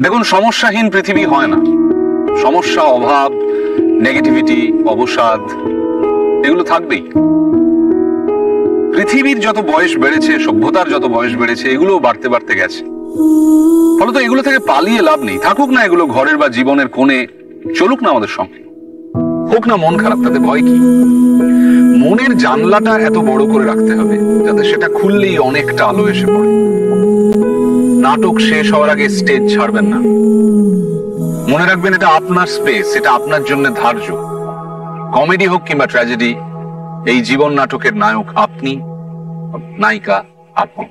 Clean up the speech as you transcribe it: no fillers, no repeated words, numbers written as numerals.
দেখুন, সমস্যাহীন পৃথিবী হয় না। সমস্যা, অভাব, নেগেটিভিটি, অবসাদ এগুলো থাকবেই। পৃথিবীর যত বয়স বেড়েছে, সভ্যতার যত বয়স বেড়েছে, এগুলো বাড়তে বাড়তে গেছে। ফলত এগুলো থেকে পালিয়ে লাভ নেই। থাকুক না এগুলো ঘরের বা জীবনের কোণে, চলুক না আমাদের সঙ্গে। হোক না মন খারাপ, তাতে ভয় কি? মনের জানলাটা এত বড় করে রাখতে হবে যাতে সেটা খুললেই অনেকটা আলো এসে পড়ে। নাটক শেষ হওয়ার আগে স্টেজ ছাড়বেন না। মনে রাখবেন, এটা আপনার স্পেস, এটা আপনার জন্য ধার্য। কমেডি হোক কিংবা ট্র্যাজেডি, এই জীবন নাটকের নায়ক আপনি, নায়িকা আপনি।